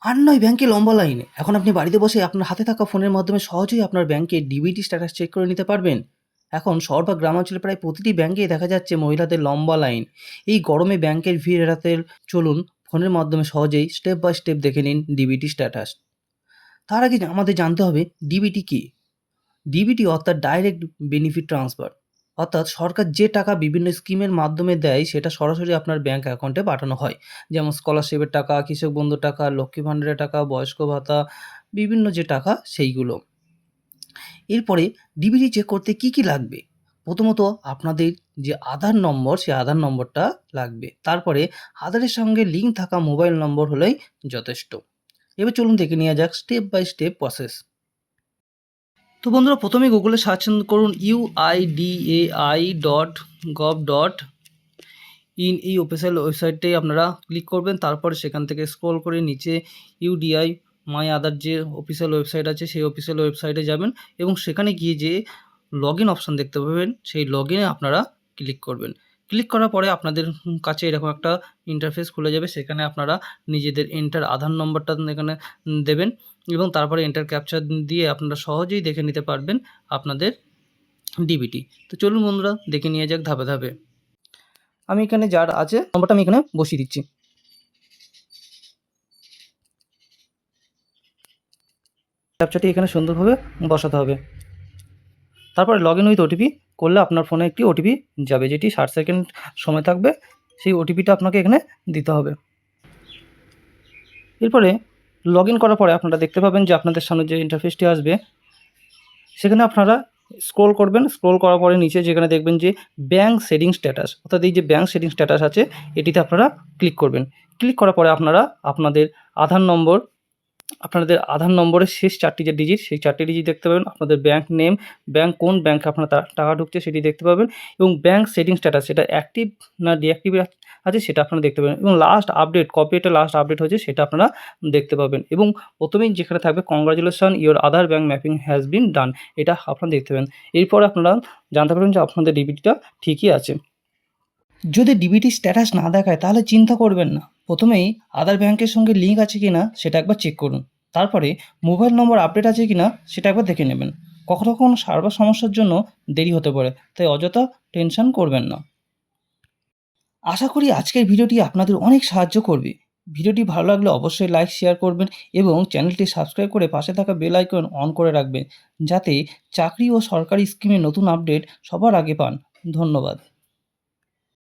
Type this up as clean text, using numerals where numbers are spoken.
আর নয় ব্যাংকে লম্বা লাইন। এখন আপনি বাড়িতে বসে আপনার হাতে থাকা ফোনের মাধ্যমে সহজেই আপনার ব্যাংকের ডিবিটি স্ট্যাটাস চেক করে নিতে পারবেন। এখন শহর বা গ্রামাঞ্চলে প্রায় প্রতিটি ব্যাংকেই দেখা যাচ্ছে মহিলাদের লম্বা লাইন। এই গরমে ব্যাংকের ভিড় এড়াতে চলুন ফোনের মাধ্যমে সহজেই স্টেপ বাই স্টেপ দেখে নিন ডিবিটি স্ট্যাটাস। তার আগে আমাদের জানতে হবে ডিবিটি কী? ডিবিটি অর্থাৎ ডাইরেক্ট বেনিফিট ট্রান্সফার, অর্থাৎ সরকার যে টাকা বিভিন্ন স্কিমের মাধ্যমে দেয় সেটা সরাসরি আপনার ব্যাংক অ্যাকাউন্টে পাঠানো হয়। যেমন স্কলারশিপের টাকা, কৃষক বন্ধু টাকা, লক্ষ্মী ভাণ্ডারের টাকা, বয়স্ক ভাতা, বিভিন্ন যে টাকা সেইগুলো। এরপরে ডিবিটি চেক করতে কি লাগবে? প্রথমত আপনাদের যে আধার নম্বর, সেই আধার নম্বরটা লাগবে। তারপরে আধারের সঙ্গে লিঙ্ক থাকা মোবাইল নম্বর হলেই যথেষ্ট। এবার চলুন দেখে নেওয়া যাক স্টেপ বাই স্টেপ প্রসেস। তো বন্ধুরা, প্রথমে গুগলে সার্চ করুন uidi.gov.in। এই অফিসিয়াল ওয়েবসাইটটাই আপনারা ক্লিক করবেন। তারপরে সেখান থেকে স্ক্রল করে নিচে ইউডিআই মাই আধার যে অফিসিয়াল ওয়েবসাইট আছে সেই অফিসিয়াল ওয়েবসাইটে যাবেন এবং সেখানে গিয়ে যে লগ ইন অপশান দেখতে পাবেন সেই লগ ইনে আপনারা ক্লিক করবেন। ক্লিক করার পরে আপনাদের কাছে এরকম একটা ইন্টারফেস খুলে যাবে। সেখানে আপনারা নিজেদের এন্টার আধার নম্বরটা এখানে দেবেন এবং তারপরে এন্টার ক্যাপচার দিয়ে আপনারা সহজেই দেখে নিতে পারবেন আপনাদের ডিবিটি। তো চলুন বন্ধুরা দেখে নিয়ে যাক ধাপে ধাপে। আমি এখানে যার আছে নম্বরটা আমি এখানে বসিয়ে দিচ্ছি। ক্যাপচারটি এখানে সুন্দরভাবে বসাতে হবে। তারপরে লগ ইন উইথ ওটিপি করলে আপনার ফোনে একটি ওটিপি যাবে, যেটি 60 সেকেন্ড সময় থাকবে। সেই ওটিপিটা আপনাকে এখানে দিতে হবে। এরপরে লগ ইন করার পরে আপনারা দেখতে পাবেন যে আপনাদের সামনে যে ইন্টারফেসটি আসবে সেখানে আপনারা স্ক্রল করবেন। স্ক্রল করার পরে নিচে যেখানে দেখবেন যে ব্যাঙ্ক সেটিং স্ট্যাটাস, অর্থাৎ এই যে ব্যাঙ্ক সেটিং স্ট্যাটাস আছে এটিতে আপনারা ক্লিক করবেন। ক্লিক করার পরে আপনারা আপনাদের আধার নম্বরের শেষ 4টি যে ডিজিট সেই 4টি ডিজিট দেখতে পাবেন। আপনাদের ব্যাঙ্ক নেম, কোন ব্যাঙ্কে আপনার টাকা ঢুকছে সেটি দেখতে পাবেন এবং ব্যাঙ্ক সেটিং স্ট্যাটাস সেটা অ্যাক্টিভ না ডিঅ্যাক্টিভ আছে সেটা আপনারা দেখতে পাবেন এবং লাস্ট আপডেট কবে এটা লাস্ট আপডেট হয়েছে সেটা আপনারা দেখতে পাবেন এবং প্রথমেই যেখানে থাকবে congratulation your Aadhaar bank mapping has been done, এটা আপনারা দেখতে পাবেন। এরপর আপনারা জানতে পারবেন যে আপনাদের ডিবিটিটা ঠিকই আছে। যদি ডিবিটি স্ট্যাটাস না দেখায় তাহলে চিন্তা করবেন না। প্রথমেই আধার ব্যাংকের সঙ্গে লিঙ্ক আছে কি না সেটা একবার চেক করুন। তারপরে মোবাইল নম্বর আপডেট আছে কি না সেটা একবার দেখে নেবেন। কখনো কখনো সার্ভার সমস্যার জন্য দেরি হতে পারে, তাই অযথা টেনশন করবেন না। আশা করি আজকের ভিডিওটি আপনাদের অনেক সাহায্য করবে। ভিডিওটি ভালো লাগলে অবশ্যই লাইক শেয়ার করবেন এবং চ্যানেলটি সাবস্ক্রাইব করে পাশে থাকা বেল আইকন অন করে রাখবেন, যাতে চাকরি ও সরকারি স্কিমের নতুন আপডেট সবার আগে পান। ধন্যবাদ।